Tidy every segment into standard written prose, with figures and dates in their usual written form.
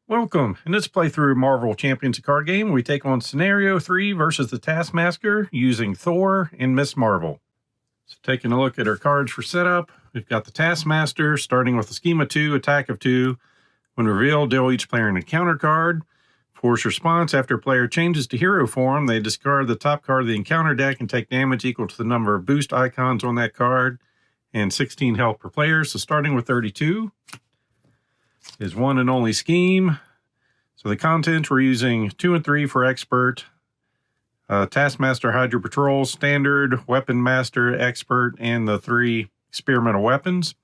Welcome. In this playthrough Marvel Champions card game, we take on Scenario 3 versus the Taskmaster using Thor and Miss Marvel. So taking a look at our cards for setup, we've got the Taskmaster starting with a scheme of 2, attack of 2. When revealed, deal each player an encounter card. Force response, after a player changes to hero form, they discard the top card of the encounter deck and take damage equal to the number of boost icons on that card and 16 health per player. So starting with 32 is one and only scheme. So the contents, we're using 2 and 3 for expert, Taskmaster Hydra Patrol, standard, Weapon Master, expert, and the 3 experimental weapons.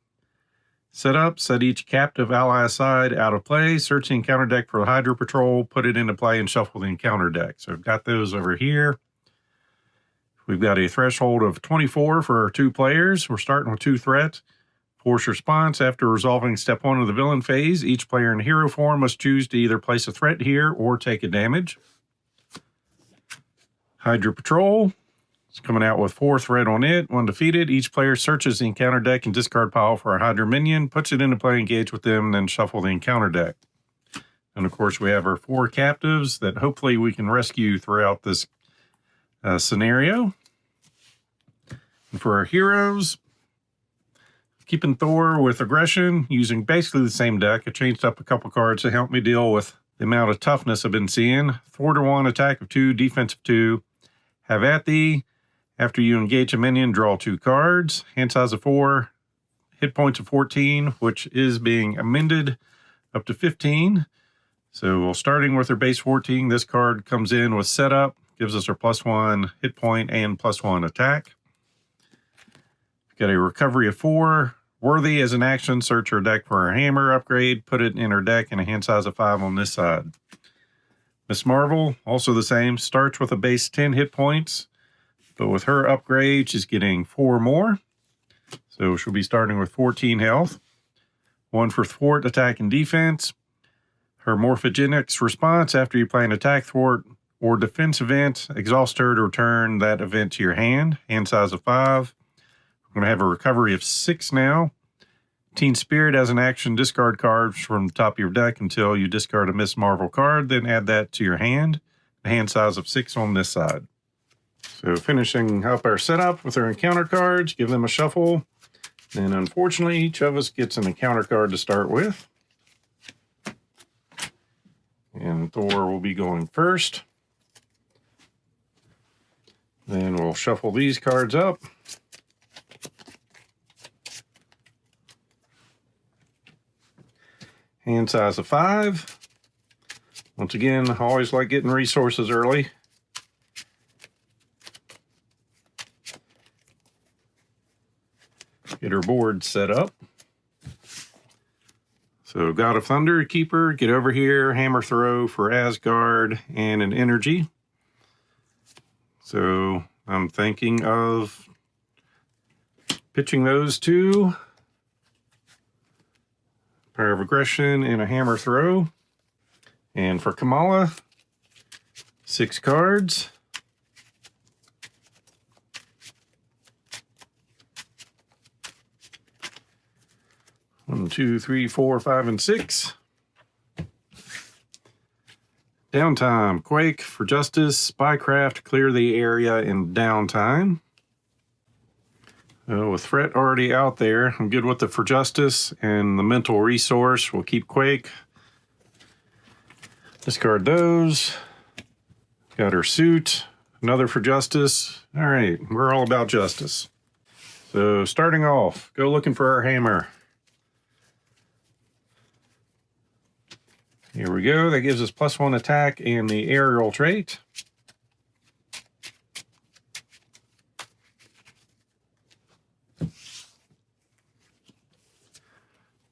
Setup, set each captive ally aside out of play, search the encounter deck for the Hydra Patrol, put it into play, and shuffle the encounter deck. So I've got those over here. We've got a threshold of 24 for our 2 players. We're starting with 2 threats. Force response, after resolving step 1 of the villain phase, each player in hero form must choose to either place a threat here or take a damage. Hydra Patrol, it's coming out with 4 threat on it. When defeated, each player searches the encounter deck and discard pile for a Hydra minion, puts it into play, engage with them, then shuffle the encounter deck. And of course, we have our 4 captives that hopefully we can rescue throughout this scenario. And for our heroes, keeping Thor with aggression, using basically the same deck. I changed up a couple cards to help me deal with the amount of toughness I've been seeing. Thor to 1, attack of 2, defense of 2. Have at thee. After you engage a minion, draw 2 cards. Hand size of 4. Hit points of 14, which is being amended up to 15. So starting with our base 14, this card comes in with setup. Gives us our +1 hit point and +1 attack. Got a recovery of 4. Worthy as an action, search our deck for our hammer upgrade, put it in our deck, and a hand size of 5 on this side. Miss Marvel, also the same, starts with a base 10 hit points, but with her upgrade, she's getting 4 more. So she'll be starting with 14 health. 1 for thwart, attack, and defense. Her Morphogenics response, after you play an attack, thwart, or defense event, exhaust her to return that event to your hand. Hand size of 5. We're going to have a recovery of 6 now. Teen Spirit as an action, discard cards from the top of your deck until you discard a Miss Marvel card, then add that to your hand. A hand size of 6 on this side. So finishing up our setup with our encounter cards, give them a shuffle. And unfortunately, each of us gets an encounter card to start with. And Thor will be going first. Then we'll shuffle these cards up. Hand size of 5. Once again, I always like getting resources early. Get our board set up. So God of Thunder, Keeper, get over here, hammer throw for Asgard, and an energy. So I'm thinking of pitching those 2. Power of Aggression and a hammer throw. And for Kamala, 6 cards. One, 2, 3, 4, 5, and 6. Downtime, Quake for Justice, Spycraft, clear the area in downtime. With threat already out there, I'm good with the For Justice and the mental resource. We'll keep Quake. Discard those. Got her suit. Another For Justice. All right, we're all about justice. So starting off, go looking for our hammer. Here we go. That gives us +1 attack and the aerial trait.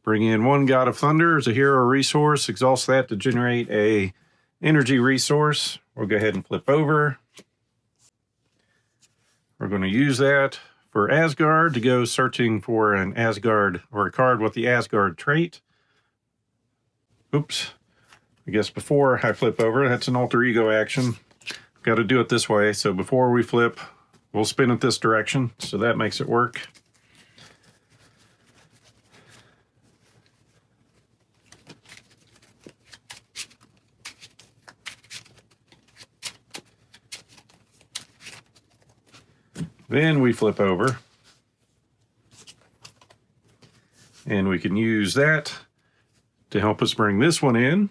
Bring in 1 God of Thunder as a hero resource. Exhaust that to generate a energy resource. We'll go ahead and flip over. We're going to use that for Asgard to go searching for an Asgard or a card with the Asgard trait. Oops. I guess before I flip over, that's an alter ego action. Got to do it this way. So before we flip, we'll spin it this direction. So that makes it work. Then we flip over. And we can use that to help us bring this one in.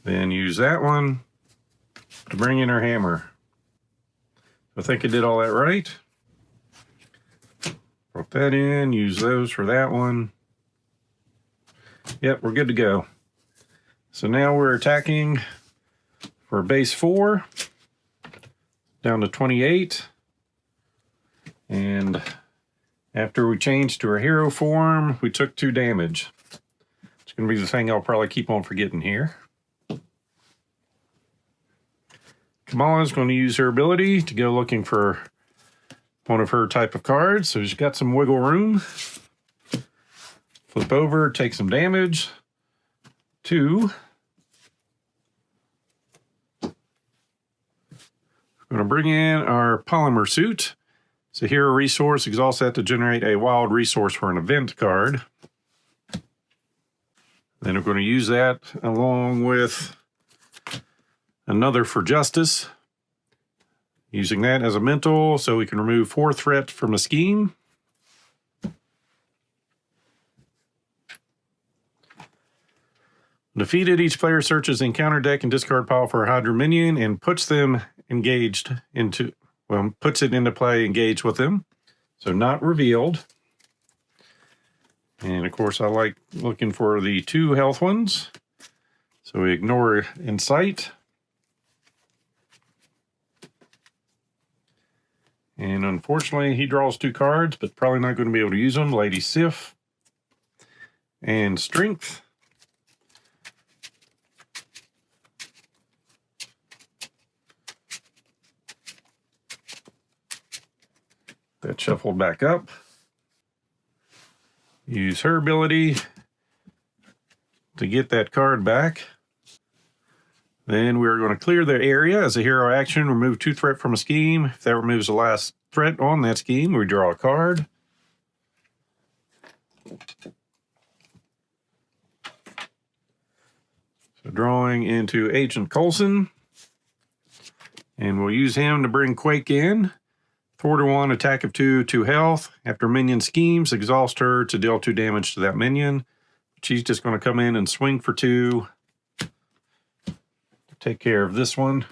Then use that one to bring in our hammer. I think I did all that right. Put that in, use those for that one. Yep, we're good to go. So now we're attacking for base 4, down to 28. And after we changed to our hero form, we took 2 damage. It's going to be the thing I'll probably keep on forgetting here. Kamala's going to use her ability to go looking for one of her type of cards. So she's got some wiggle room. Flip over, take some damage. 2. We're going to bring in our polymer suit. It's a hero resource. Exhaust that to generate a wild resource for an event card. Then we're going to use that along with another for justice. Using that as a mental so we can remove 4 threat from the scheme. Defeated, each player searches the encounter deck and discard pile for a Hydra minion and puts them engaged into, well, puts it into play engaged with them. So not revealed. And of course I like looking for the 2 health ones. So we ignore Insight. And unfortunately he draws 2 cards, but probably not going to be able to use them. Lady Sif and Strength. That shuffled back up. Use her ability to get that card back. Then we're going to clear the area as a hero action. Remove 2 threat from a scheme. If that removes the last threat on that scheme, we draw a card. So drawing into Agent Coulson. And we'll use him to bring Quake in. Thor to 1, attack of 2, 2 health. After minion schemes, exhaust her to deal 2 damage to that minion. She's just going to come in and swing for 2. Take care of this one.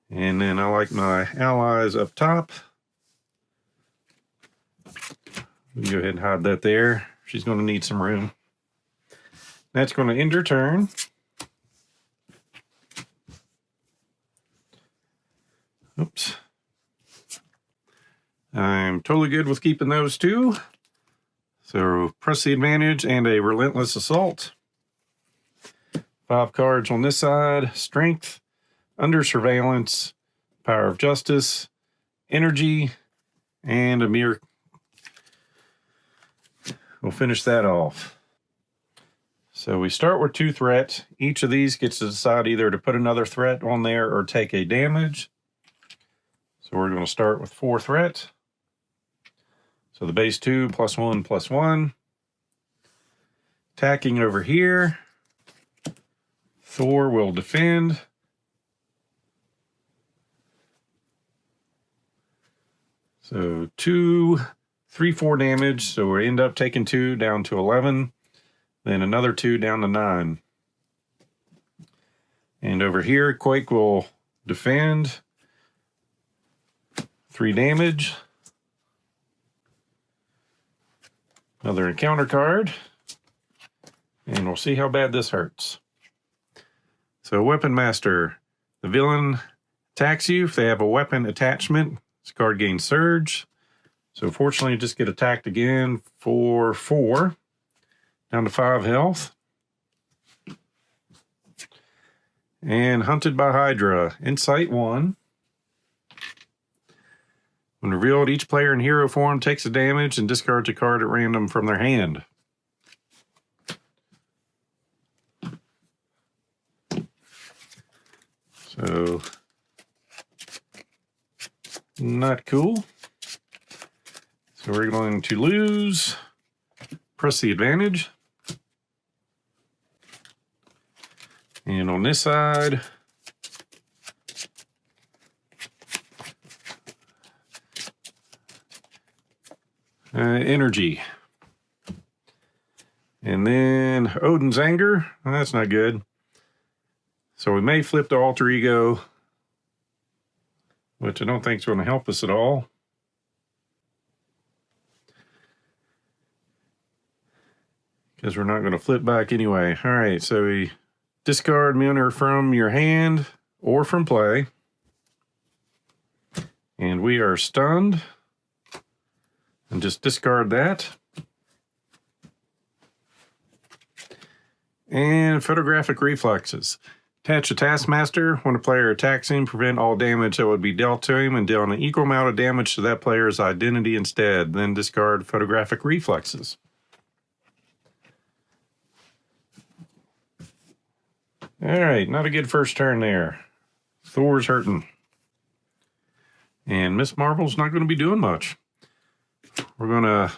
And then I like my allies up top. Go ahead and hide that there. She's going to need some room. That's going to end her turn. Oops. I'm totally good with keeping those 2. So press the advantage and a relentless assault. 5 cards on this side. Strength, under surveillance, power of justice, energy, and a mirror. We'll finish that off. So we start with 2 threats. Each of these gets to decide either to put another threat on there or take a damage. So we're going to start with 4 threat. So the base 2 +1 +1. Attacking over here. Thor will defend. So 2, 3, 4 damage. So we end up taking 2 down to 11. Then another 2 down to 9. And over here, Quake will defend. 3 damage. Another encounter card. And we'll see how bad this hurts. So Weapon Master. The villain attacks you. If they have a weapon attachment, this card gains Surge. So fortunately, you just get attacked again for 4. Down to 5 health. And Hunted by Hydra. Insight 1. When revealed, each player in hero form takes a damage and discards a card at random from their hand. So, not cool. So we're going to lose. Press the advantage. And on this side, energy. And then Odin's Anger. Well, that's not good. So we may flip the Alter Ego, which I don't think is going to help us at all. Because we're not going to flip back anyway. All right, so we discard Mjolnir from your hand or from play. And we are stunned. And just discard that. And Photographic Reflexes. Attach a Taskmaster. When a player attacks him, prevent all damage that would be dealt to him and deal an equal amount of damage to that player's identity instead. Then discard Photographic Reflexes. All right, not a good first turn there. Thor's hurting. And Miss Marvel's not going to be doing much. We're going to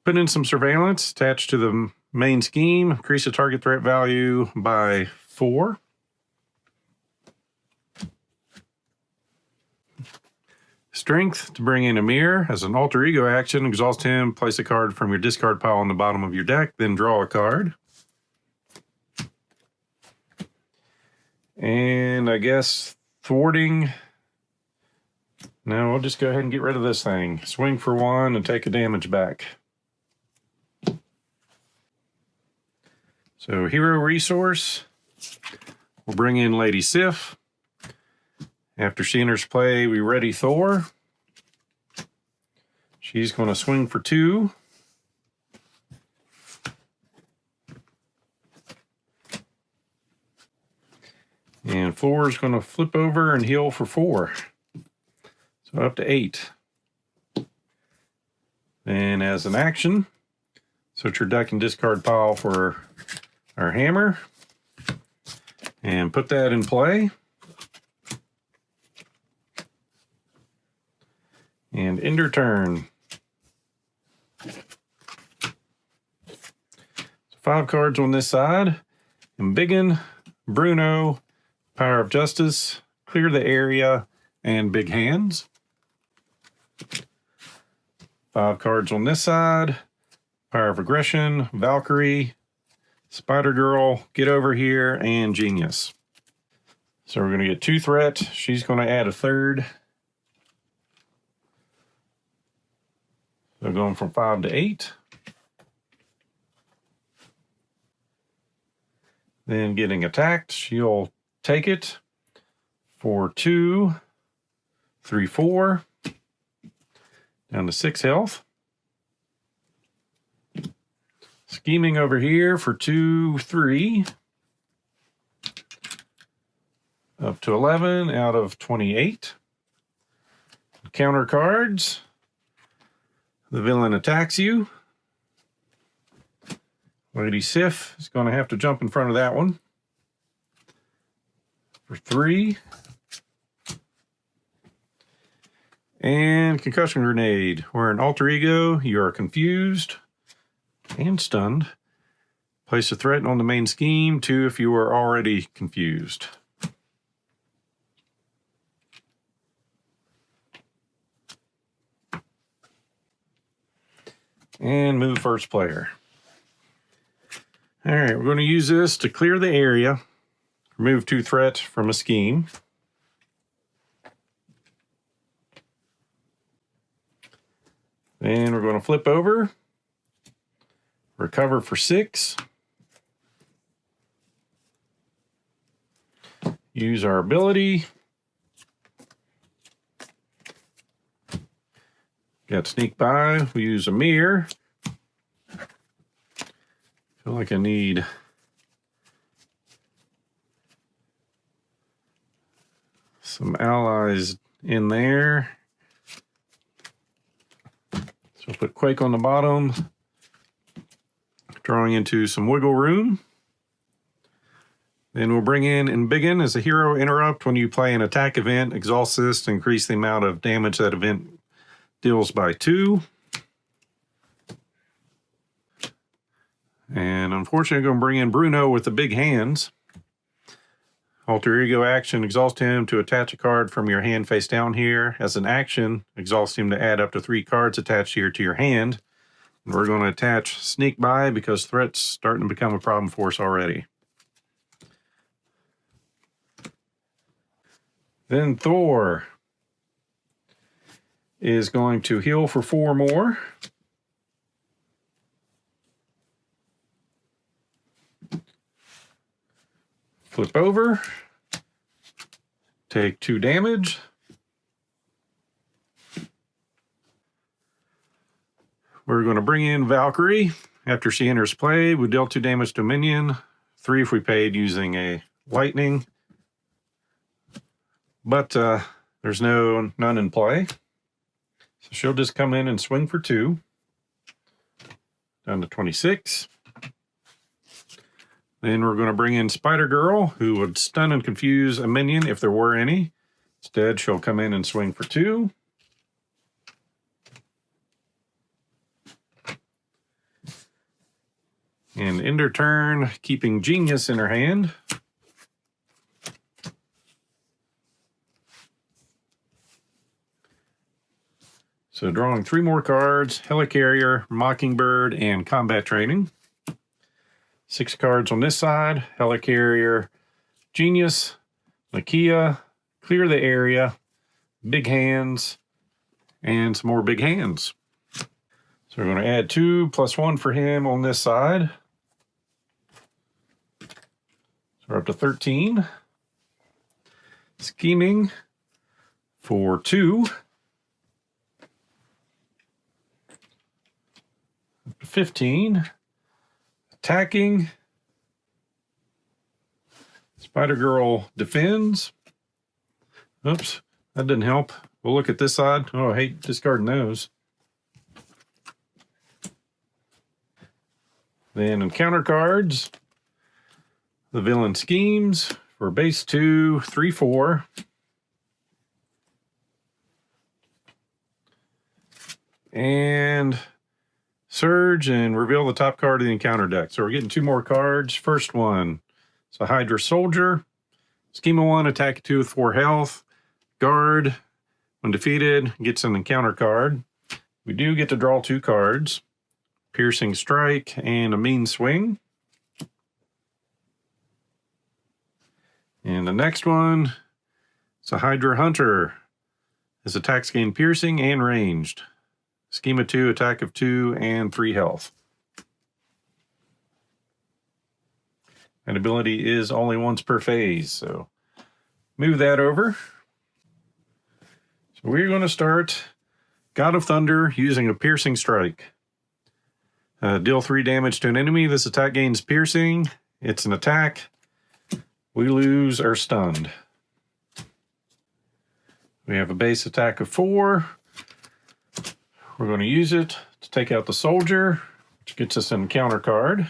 put in some surveillance attached to the main scheme. Increase the target threat value by 4. Strength to bring in a mirror. As an alter ego action, exhaust him, place a card from your discard pile on the bottom of your deck, then draw a card. And I guess thwarting. No, we'll just go ahead and get rid of this thing. Swing for 1 and take a damage back. So hero resource. We'll bring in Lady Sif. After she enters play, we ready Thor. She's going to swing for 2. And Thor's going to flip over and heal for 4. So up to 8. And as an action, search your deck and discard pile for our hammer. And put that in play. And end your turn. So 5 cards on this side. Embiggen, Bruno, Power of Justice, Clear the Area, and Big Hands. 5 cards on this side. Power of Aggression, Valkyrie, Spider Girl, Get Over Here, and Genius. So we're going to get 2 threat. She's going to add a 3rd. So going from 5 to 8. Then getting attacked, she'll take it for 2, 3, 4. Down to 6 health. Scheming over here for 2, 3. Up to 11 out of 28. Counter cards. The villain attacks you. Lady Sif is going to have to jump in front of that one. For 3. And Concussion Grenade. Where an alter ego, you are confused and stunned. Place a threat on the main scheme. 2 if you are already confused. And move first player. All right, we're going to use this to clear the area. Remove 2 threat from a scheme. Then we're going to flip over. Recover for 6. Use our ability. Got sneak by. We use a mirror. Feel like I need some allies in there. So we'll put Quake on the bottom, drawing into some wiggle room. Then we'll bring in Embiggen as a hero interrupt. When you play an attack event, exhaust this to increase the amount of damage that event deals by 2. And unfortunately, I'm going to bring in Bruno with the big hands. Alter Ego action, exhaust him to attach a card from your hand face down here. As an action, exhaust him to add up to 3 cards attached here to your hand. And we're going to attach Sneak By because threat's starting to become a problem for us already. Then Thor is going to heal for 4 more. Flip over. Take 2 damage. We're going to bring in Valkyrie. After she enters play, we deal 2 damage to a minion. 3 if we paid using a lightning. But there's none in play. So she'll just come in and swing for 2. Down to 26. Then we're going to bring in Spider Girl, who would stun and confuse a minion if there were any. Instead, she'll come in and swing for 2. And end her turn, keeping Genius in her hand. So drawing 3 more cards: Helicarrier, Mockingbird, and Combat Training. 6 cards on this side: Helicarrier, Genius, Nakia, Clear the Area, Big Hands, and some more big hands. So we're going to add 2 plus 1 for him on this side. So we're up to 13. Scheming for 2. Up to 15. Attacking. Spider Girl defends. Oops, that didn't help. We'll look at this side. Oh, I hate discarding those. Then encounter cards. The villain schemes for base 2, 3, 4. And Surge and reveal the top card of the encounter deck. So we're getting 2 more cards. First one, it's a Hydra Soldier. Scheme of 1, attack 2 with 4 health. Guard, when defeated, gets an encounter card. We do get to draw 2 cards. Piercing Strike and a Mean Swing. And the next one, it's a Hydra Hunter. His attacks gain piercing and ranged. Scheme of 2, attack of 2, and 3 health. And ability is only once per phase, so move that over. So we're going to start God of Thunder using a Piercing Strike. Deal 3 damage to an enemy. This attack gains piercing. It's an attack. We lose or stunned. We have a base attack of 4. We're going to use it to take out the soldier, which gets us an encounter card.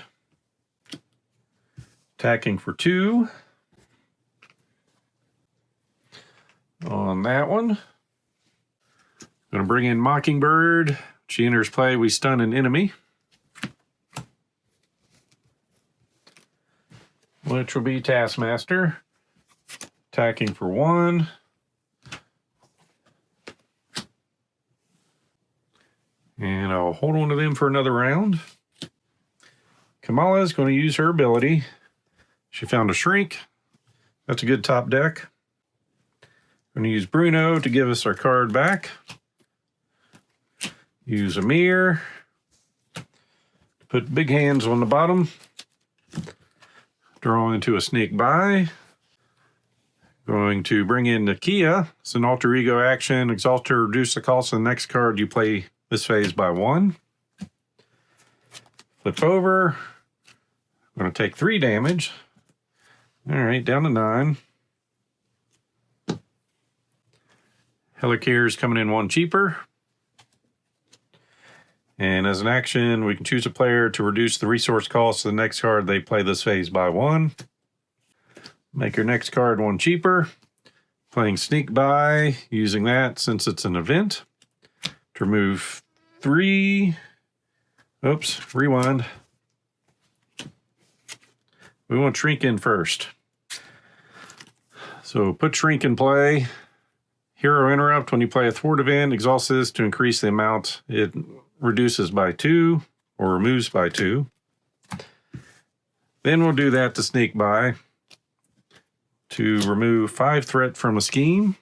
Attacking for 2. On that one, going to bring in Mockingbird. She enters play, we stun an enemy, which will be Taskmaster. Attacking for 1. And I'll hold on to them for another round. Kamala is going to use her ability. She found a Shrink. That's a good top deck. Going to use Bruno to give us our card back. Use a mirror. Put big hands on the bottom. Draw into a Sneak By. Going to bring in Nakia. It's an alter ego action. Exalt her, reduce the cost of the next card you play this phase by 1. Flip over. I'm going to take 3 damage. All right, down to 9. Helicarrier is coming in 1 cheaper. And as an action, we can choose a player to reduce the resource cost of the next card they play this phase by 1. Make your next card 1 cheaper. Playing Sneak By, using that since it's an event. To remove 3. Oops, rewind. We want Shrink in first. So put Shrink in play. Hero Interrupt, when you play a thwart event, exhaust this to increase the amount it reduces by 2 or removes by 2. Then we'll do that to Sneak By to remove 5 threat from a scheme.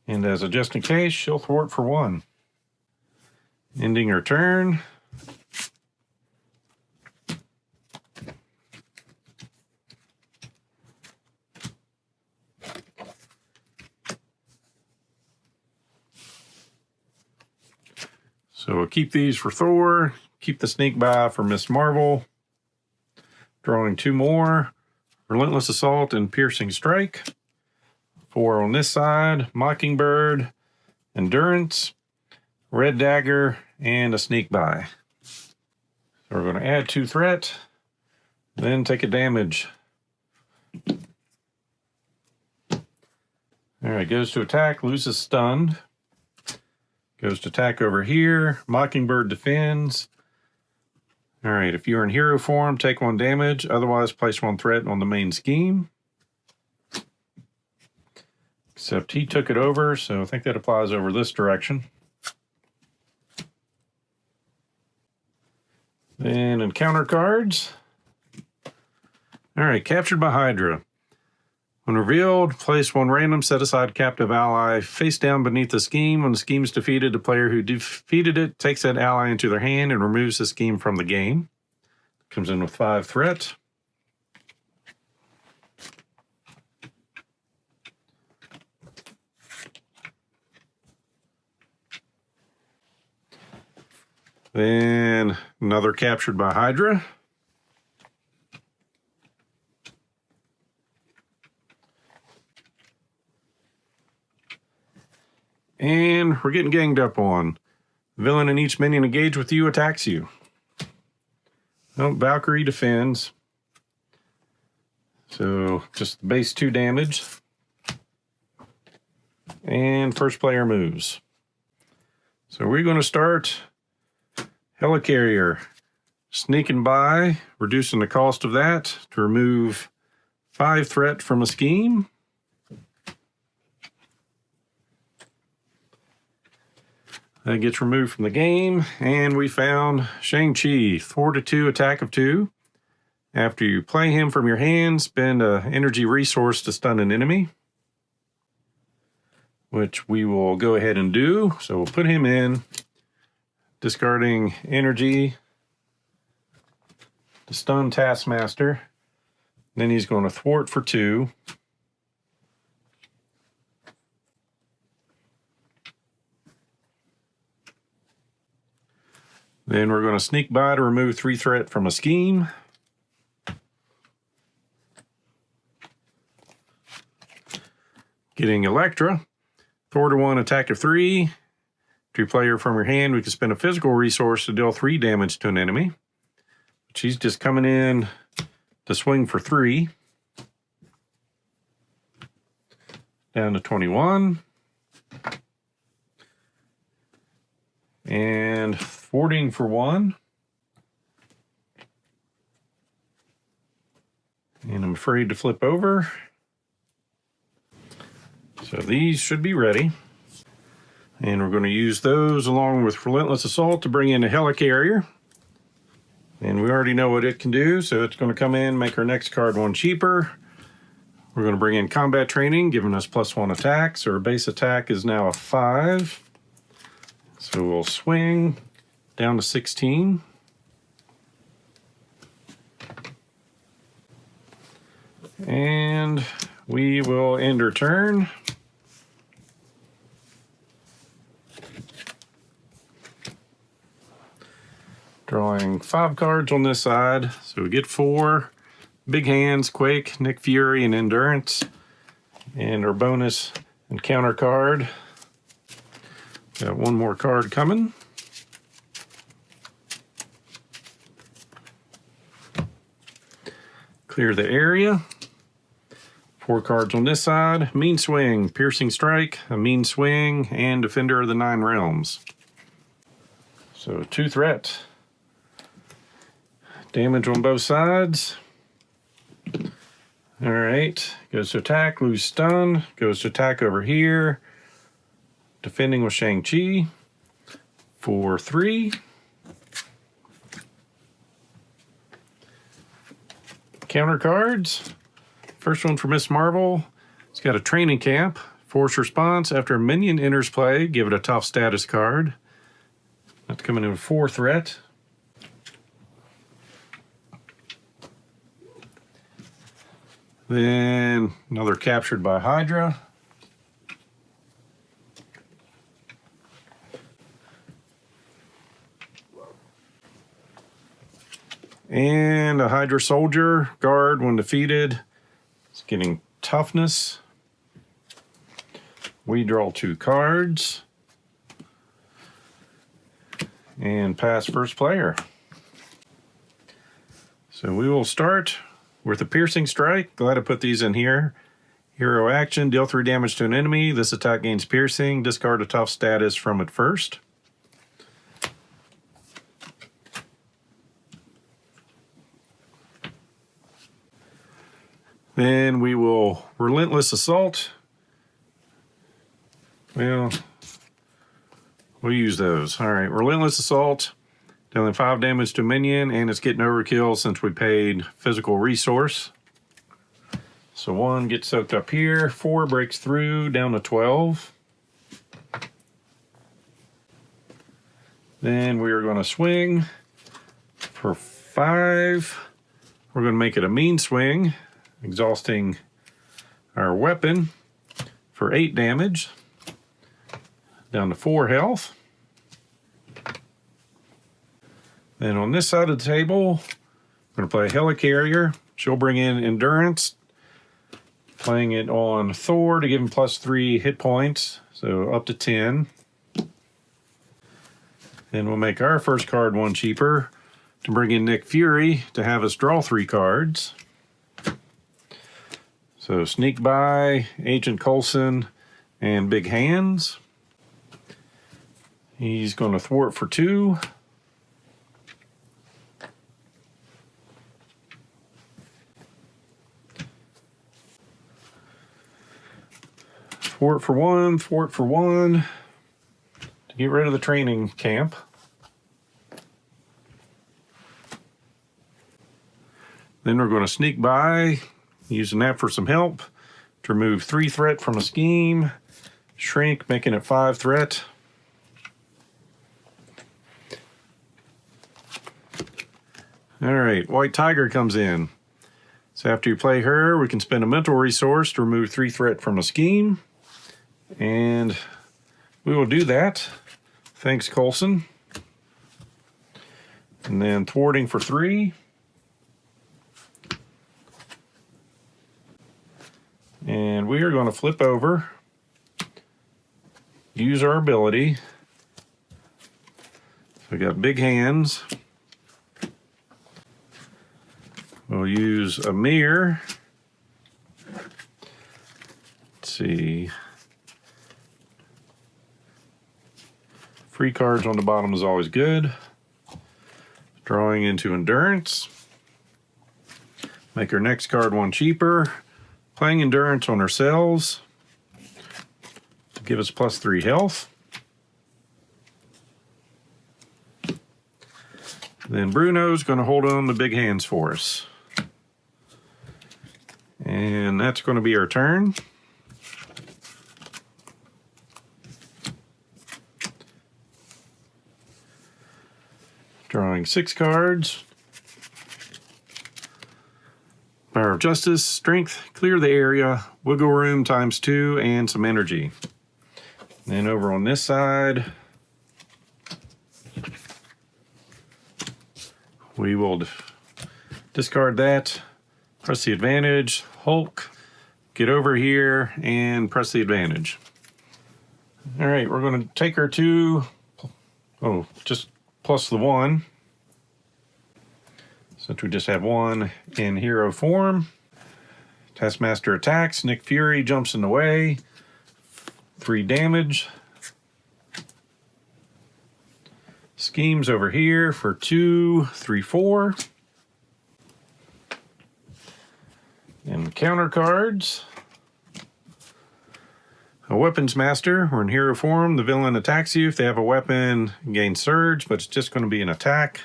And as a just in case, she'll thwart for 1. Ending her turn. So we'll keep these for Thor, keep the Sneak By for Miss Marvel. Drawing 2 more. Relentless Assault and Piercing Strike. 4 on this side. Mockingbird, Endurance, Red Dagger, and a Sneak By. So we're going to add 2 threat, then take a damage. Alright, goes to attack, loses stunned. Goes to attack over here. Mockingbird defends. Alright, if you're in hero form, take 1 damage. Otherwise, place 1 threat on the main scheme. Except he took it over, so I think that applies over this direction. Then encounter cards. Alright, Captured by Hydra. When revealed, place 1 random set-aside captive ally face down beneath the scheme. When the scheme is defeated, the player who defeated it takes that ally into their hand and removes the scheme from the game. Comes in with 5 threat. Then another Captured by Hydra. And we're getting ganged up on. Villain and each minion engaged with you attacks you. Oh, Valkyrie defends. So just the base 2 damage. And first player moves. So we're going to start Helicarrier. Sneaking by, reducing the cost of that to remove 5 threat from a scheme. That gets removed from the game, and we found Shang-Chi, thwart to 2, attack of 2. After you play him from your hand, spend an energy resource to stun an enemy, which we will go ahead and do. So we'll put him in, discarding energy to stun Taskmaster. Then he's going to thwart for 2. Then we're going to Sneak By to remove 3 threat from a scheme. Getting Elektra. Thor to 1, attack of 3. To player from your hand, we can spend a physical resource to deal 3 damage to an enemy. She's just coming in to swing for 3. Down to 21. And thwarting for 1. And I'm afraid to flip over. So these should be ready. And we're going to use those along with Relentless Assault to bring in a Helicarrier. And we already know what it can do, so it's going to come in, make our next card 1 cheaper. We're going to bring in Combat Training, giving us +1 attack. So our base attack is now a 5. So we'll swing down to 16. And we will end our turn. Drawing 5 cards on this side. So we get 4. Big Hands, Quake, Nick Fury, and Endurance. And our bonus and counter card. Got 1 more card coming. Clear the area. 4 cards on this side. Mean Swing, Piercing Strike, a Mean Swing, and Defender of the 9 Realms. So 2 threat. Damage on both sides. All right, goes to attack, lose stun, goes to attack over here. Defending with Shang-Chi for 3. Counter cards. First one for Miss Marvel. It's got a training camp. Force response. After a minion enters play, give it a tough status card. That's coming in with 4 threat. Then another captured by Hydra. And a Hydra soldier, guard when defeated. It's getting toughness. We draw 2 cards. And pass first player. So we will start with a piercing strike. Glad I put these in here. Hero action, deal 3 damage to an enemy. This attack gains piercing. Discard a tough status from it first. Then we will Relentless Assault. Well, we'll use those. All right, Relentless Assault. Dealing 5 damage to a minion, and it's getting overkill since we paid physical resource. So 1 gets soaked up here. 4 breaks through, down to 12. Then we are going to swing for 5. We're going to make it a mean swing, exhausting our weapon for 8 damage, down to 4 health. Then on this side of the table, I'm going to play a Helicarrier. She'll bring in Endurance, playing it on Thor to give him +3 hit points, so up to 10. Then we'll make our first card 1 cheaper to bring in Nick Fury to have us draw 3 cards. So Sneak By, Agent Coulson, and Big Hands. He's going to thwart for 2. Thwart for 1, thwart for 1. To get rid of the training camp. Then we're going to Sneak By, using that for some help to remove 3 threat from a scheme. Shrink, making it 5 threat. All right, White Tiger comes in. So after you play her, we can spend a mental resource to remove 3 threat from a scheme. And we will do that. Thanks, Coulson. And then thwarting for 3. And we are going to flip over, use our ability. So we got Big Hands. We'll use a mirror. Let's see. Free cards on the bottom is always good. Drawing into Endurance. Make our next card 1 cheaper. Playing Endurance on ourselves to give us +3 health. Then Bruno's going to hold on to Big Hands for us. And that's going to be our turn. Drawing 6 cards. Power of Justice, Strength, clear the area, wiggle room ×2, and some energy. Then over on this side, we will discard that, press the advantage, Hulk, get over here, and press the advantage. All right, we're going to take our 2, just plus the 1. Since we just have 1 in hero form. Taskmaster attacks. Nick Fury jumps in the way. 3 damage. Schemes over here for 2, 3, 4. encounter cards. A weapons master, or in hero form, the villain attacks you. If they have a weapon, gain surge, but it's just going to be an attack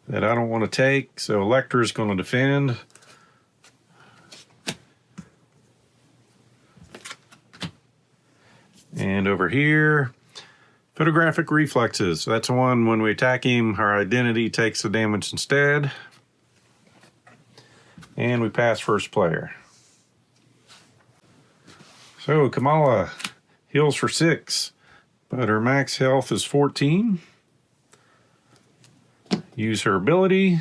that I don't want to take. So Electra's going to defend. And over here, photographic reflexes. So that's the one when we attack him, our identity takes the damage instead. And we pass first player. So Kamala heals for 6, but her max health is 14. Use her ability.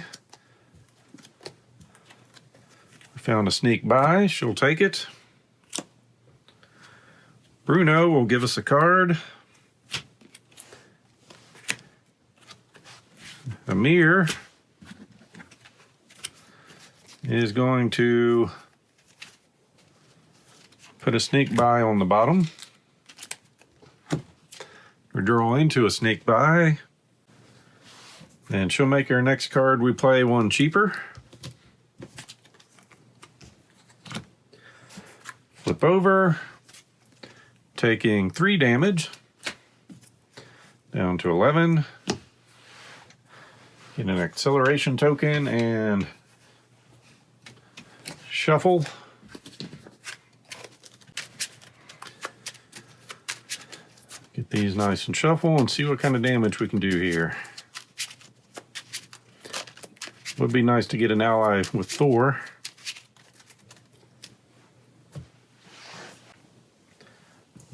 Found a sneak by, she'll take it. Bruno will give us a card. Amir is going to put a sneak by on the bottom. We draw into a sneak by. And she'll make our next card we play one cheaper. Flip over. Taking 3 damage. Down to 11. Get an acceleration token and shuffle. Get these nice and shuffle and see what kind of damage we can do here. Would be nice to get an ally with Thor.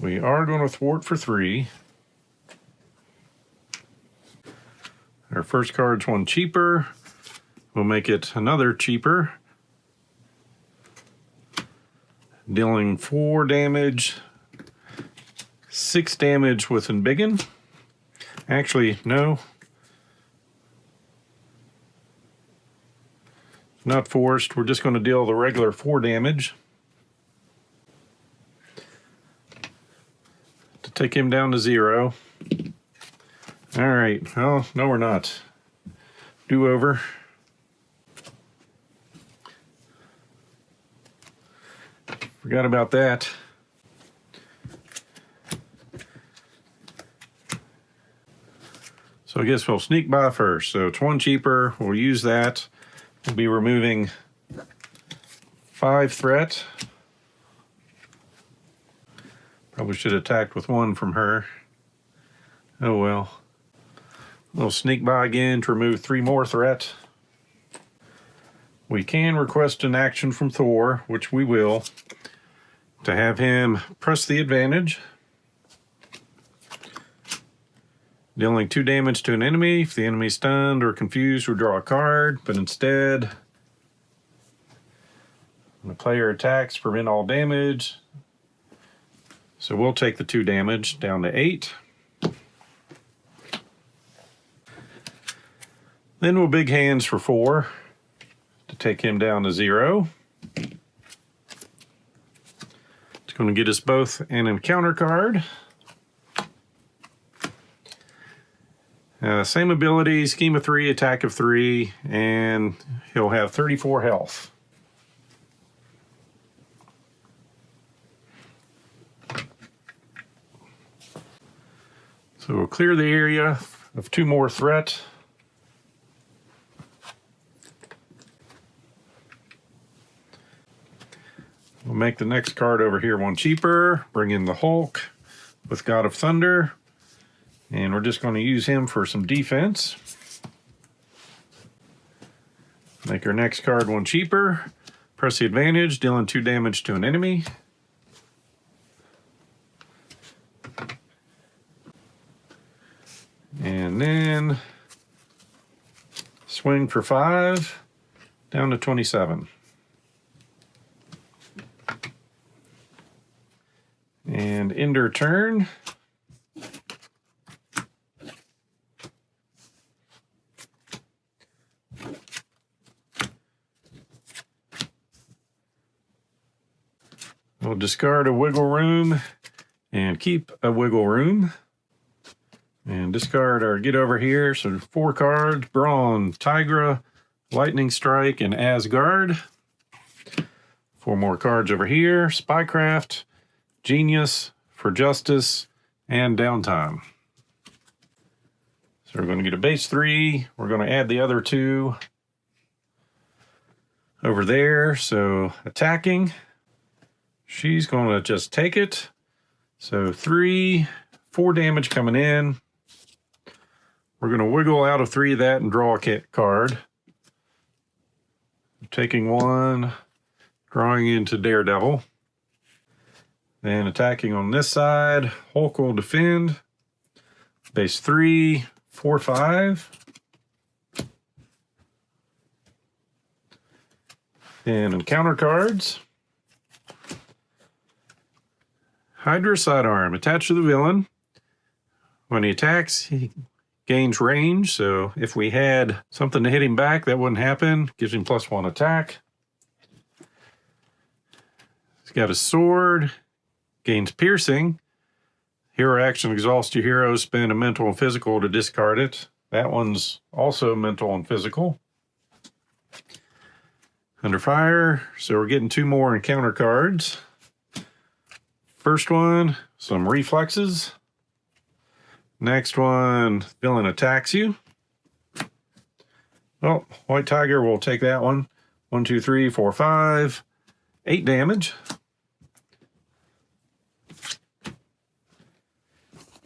We are going to thwart for 3. Our first card's one cheaper. We'll make it another cheaper. Dealing 4 damage. 6 damage with Embiggen. Actually, no. Not forced. We're just going to deal the regular 4 damage. To take him down to 0. All right. Oh, no, we're not. Do over. Forgot about that. So I guess we'll sneak by first. So it's 1 cheaper. We'll use that. We'll be removing 5 threat. Probably should have attacked with 1 from her. Oh well. We'll sneak by again to remove 3 more threat. We can request an action from Thor, which we will, to have him press the advantage. Dealing 2 damage to an enemy. If the enemy is stunned or confused, we draw a card. But instead, when the player attacks, prevent all damage. So we'll take the 2 damage down to 8. Then we'll big hands for 4 to take him down to 0. It's going to get us both an encounter card. Same ability, scheme of 3, attack of 3, and he'll have 34 health. So we'll clear the area of 2 more threat. We'll make the next card over here 1 cheaper, bring in the Hulk with God of Thunder. And we're just going to use him for some defense. Make our next card 1 cheaper. Press the advantage, dealing 2 damage to an enemy. And then swing for 5, down to 27. And end our turn. We'll discard a wiggle room and keep a wiggle room. And discard our get over here. So 4 cards, Brawn, Tigra, Lightning Strike, and Asgard. 4 more cards over here. Spycraft, Genius, For Justice, and Downtime. So we're going to get a base 3. We're going to add the other 2 over there. So attacking, she's going to just take it. So 3, 4 damage coming in. We're going to wiggle out of 3 of that and draw a card. Taking 1, drawing into Daredevil. Then attacking on this side, Hulk will defend. Base 3, 4, 5. And encounter cards. Hydra Sidearm, attached to the villain. When he attacks, he gains range, so if we had something to hit him back, that wouldn't happen. Gives him +1 attack. He's got a sword, gains piercing. Hero action, exhaust your hero, spend a mental and physical to discard it. That one's also mental and physical. Under fire, so we're getting 2 more encounter cards. First one, some reflexes. Next one, villain attacks you. Oh, White Tiger will take that one. 1, 2, 3, 4, 5. 8 damage.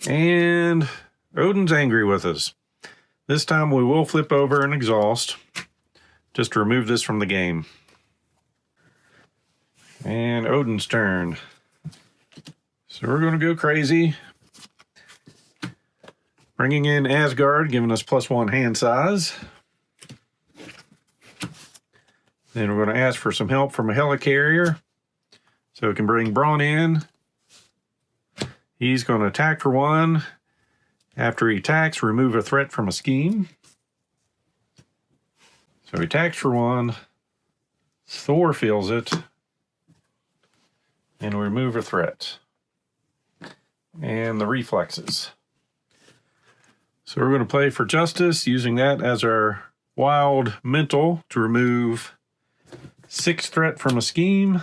And Odin's angry with us. This time we will flip over and exhaust just to remove this from the game. And Odin's turn. So we're going to go crazy. Bringing in Asgard, giving us +1 hand size. Then we're going to ask for some help from a helicarrier. So we can bring Brawn in. He's going to attack for 1. After he attacks, remove a threat from a scheme. So he attacks for 1. Thor feels it. And we remove a threat. And the reflexes. So we're going to play For Justice, using that as our wild mental to remove 6 threat from a scheme.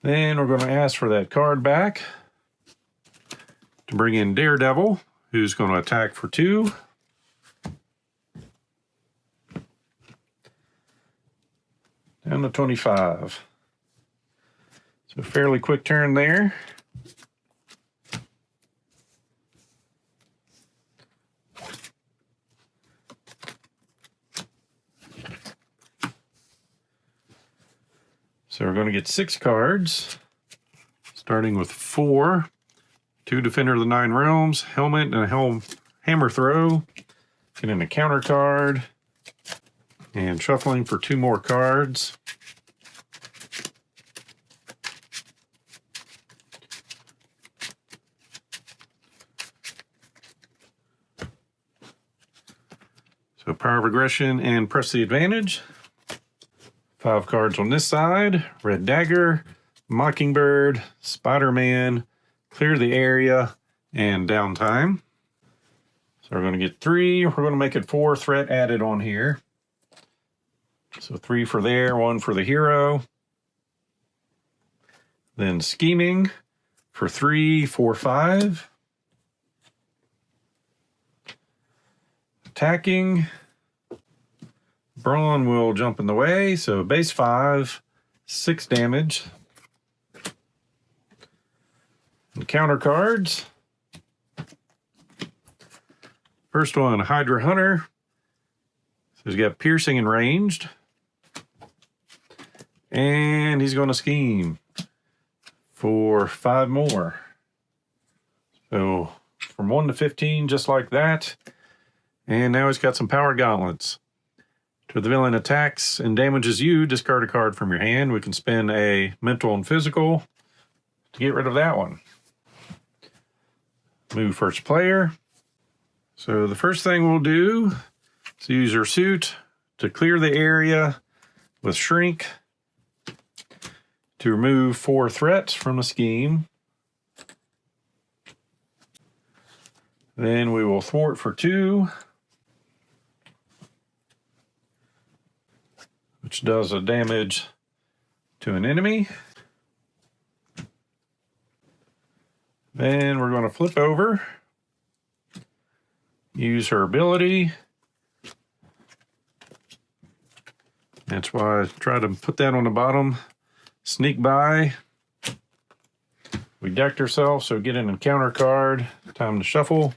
Then we're going to ask for that card back to bring in Daredevil, who's going to attack for 2. Down to 25. So fairly quick turn there. So we're going to get 6 cards, starting with 4. 2 Defender of the 9 Realms, Helmet, and a Hammer Throw. Get in a counter card, and shuffling for 2 more cards. So Power of Aggression and Press the Advantage. 5 cards on this side. Red Dagger, Mockingbird, Spider-Man, Clear the Area, and Downtime. So we're going to get 3. We're going to make it 4 threat added on here. So 3 for there, 1 for the hero. Then Scheming for 3, 4, 5. Attacking. Brawn will jump in the way, so base 5, 6 damage. And counter cards. First one, Hydra Hunter. So he's got piercing and ranged. And he's going to scheme for 5 more. So from 1 to 15, just like that. And now he's got some power gauntlets. If the villain attacks and damages you, discard a card from your hand. We can spend a mental and physical to get rid of that one. Move first player. So the first thing we'll do is use our suit to clear the area with Shrink to remove 4 threats from a scheme. Then we will thwart for 2, which does a damage to an enemy. Then we're going to flip over, use her ability. That's why I try to put that on the bottom. Sneak by. We decked ourselves, so get an encounter card. Time to shuffle.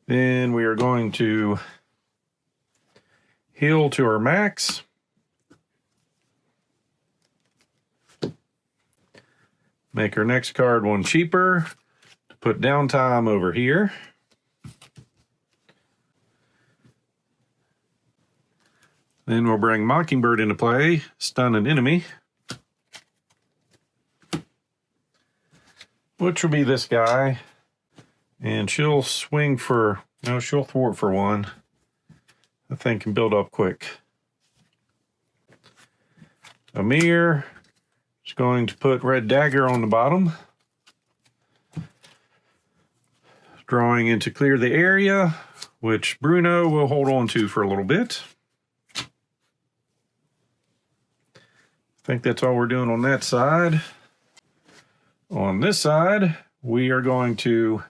Then we are going to heal to our max. Make our next card 1 cheaper. Put downtime over here. Then we'll bring Mockingbird into play, stun an enemy, which will be this guy. And she'll swing for, no, she'll thwart for 1. That thing can build up quick. Amir is going to put Red Dagger on the bottom. Drawing in to clear the area, which Bruno will hold on to for a little bit. I think that's all we're doing on that side. On this side, we are going to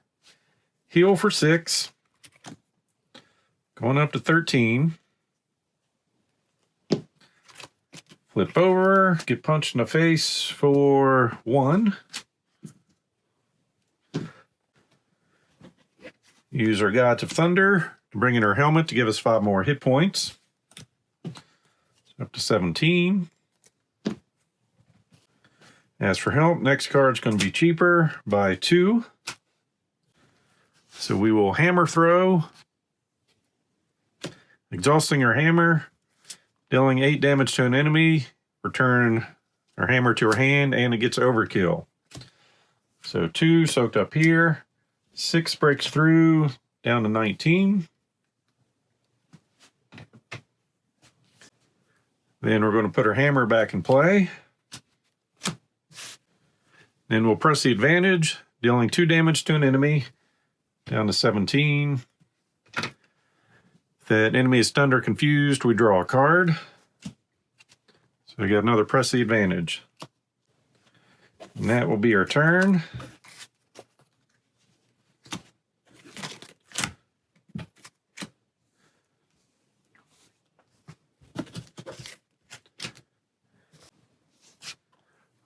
heal for 6, going up to 13. Flip over, get punched in the face for 1. Use our Gods of Thunder to bring in her helmet to give us 5 more hit points. Up to 17. As for help, next card's going to be cheaper by 2. So we will hammer throw, exhausting our hammer, dealing 8 damage to an enemy, return our hammer to her hand, and it gets overkill. So 2 soaked up here. 6 breaks through, down to 19. Then we're going to put our hammer back in play. Then we'll press the advantage, dealing 2 damage to an enemy, down to 17. If that enemy is stunned or confused, we draw a card. So we got another press the advantage. And that will be our turn.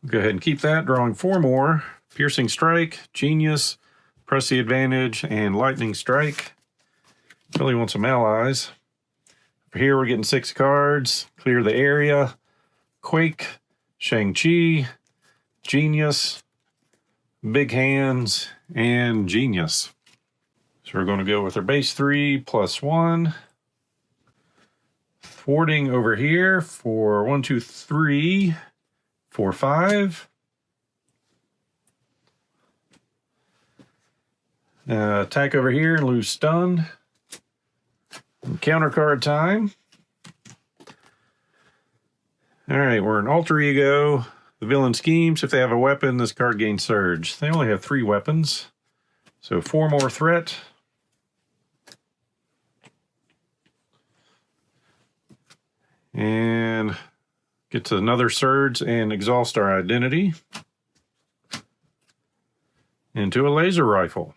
Go ahead and keep that, drawing 4 more. Piercing Strike, Genius, Press the Advantage, and Lightning Strike. Really want some allies. Over here we're getting 6 cards. Clear the area, Quake, Shang-Chi, Genius, Big Hands, and Genius. So we're going to go with our base 3 plus 1. Thwarting over here for 1, 2, 3. 4, 5. Attack over here and lose stun. And counter card time. All right, we're in Alter Ego. The villain schemes. If they have a weapon, this card gains Surge. They only have 3 weapons. So 4 more threat. And get to another Surge and exhaust our identity into a laser rifle.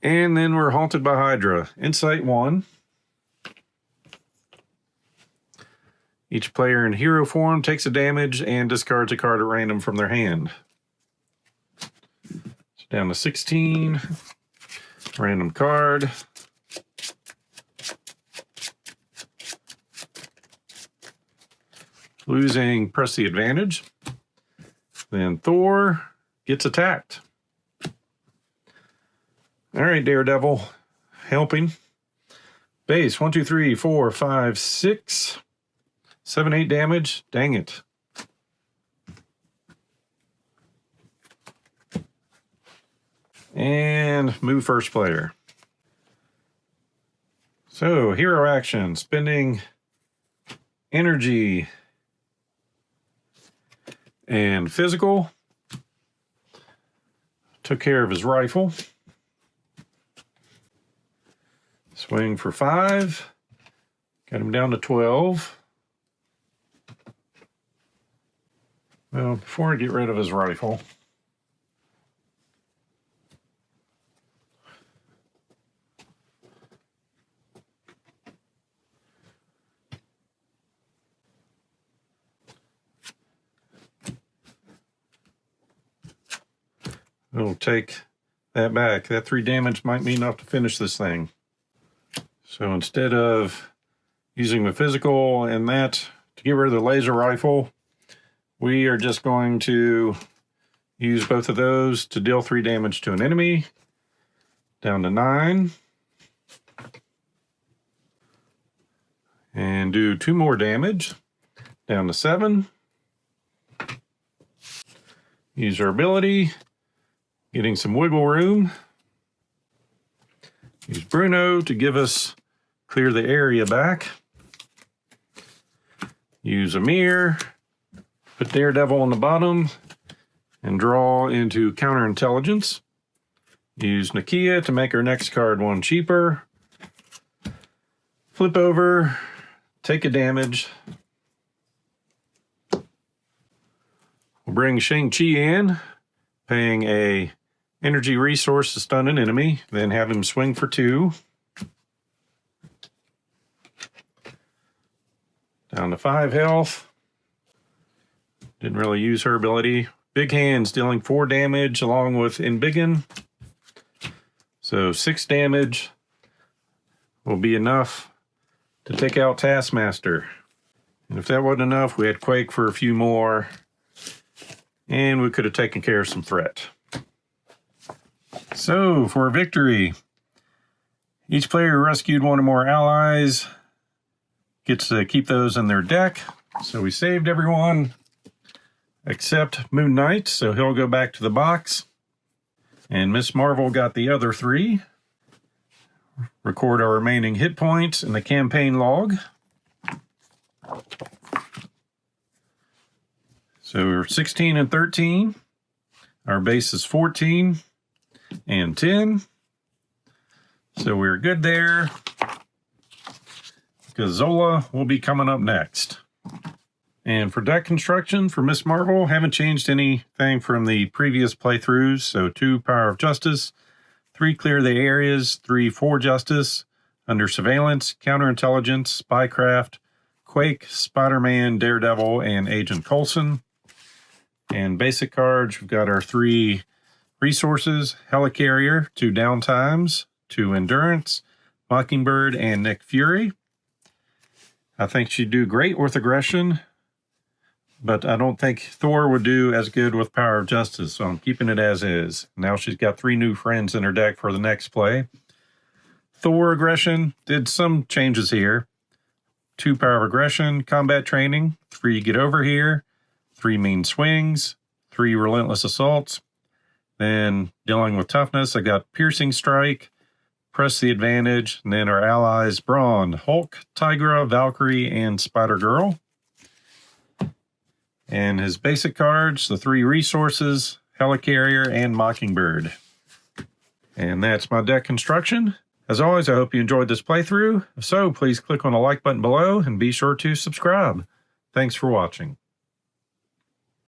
And then we're haunted by Hydra. Insight 1. Each player in hero form takes a damage and discards a card at random from their hand. So down to 16. Random card. Losing, press the advantage. Then Thor gets attacked. All right, Daredevil, helping. Base 1, 2, 3, 4, 5, 6, 7, 8 damage. Dang it. And move first player. So, hero action, spending energy and physical. Took care of his rifle. Swing for 5. Got him down to 12. Well, before I get rid of his rifle, we'll take that back. That 3 damage might be enough to finish this thing. So instead of using the physical and that to get rid of the laser rifle, we are just going to use both of those to deal 3 damage to an enemy. Down to 9. And do 2 more damage. Down to 7. Use our ability. Getting some wiggle room. Use Bruno to give us clear the area back. Use Amir. Put Daredevil on the bottom and draw into counterintelligence. Use Nakia to make our next card 1 cheaper. Flip over, take a damage. We'll bring Shang-Chi in, paying a energy resource to stun an enemy, then have him swing for 2. Down to 5 health. Didn't really use her ability. Big Hands dealing 4 damage along with Embiggen. So 6 damage will be enough to take out Taskmaster. And if that wasn't enough, we had Quake for a few more. And we could have taken care of some threat. So for victory, each player who rescued 1 or more allies gets to keep those in their deck. So we saved everyone except Moon Knight, so he'll go back to the box. And Miss Marvel got the other 3. Record our remaining hit points in the campaign log. So we're 16 and 13. Our base is 14 and 10. So we're good there, because Zola will be coming up next. And for deck construction for Miss Marvel, haven't changed anything from the previous playthroughs. So 2 Power of Justice, 3 Clear the Areas, 3 For Justice, under Surveillance, Counterintelligence, Spycraft, Quake, Spider-Man, Daredevil, and Agent Coulson. And basic cards, we've got our 3 resources, Helicarrier, 2 Downtimes, 2 Endurance, Mockingbird, and Nick Fury. I think she'd do great with Aggression, but I don't think Thor would do as good with Power of Justice, so I'm keeping it as is. Now she's got 3 new friends in her deck for the next play. Thor Aggression did some changes here. 2 Power of Aggression, Combat Training, 3 Get Over Here, 3 Mean Swings, 3 Relentless Assaults. Then dealing with toughness, I got Piercing Strike, Press the Advantage, and then our allies, Brawn, Hulk, Tigra, Valkyrie, and Spider-Girl. And his basic cards, the 3 resources, Helicarrier, and Mockingbird. And that's my deck construction. As always, I hope you enjoyed this playthrough. If so, please click on the like button below and be sure to subscribe. Thanks for watching.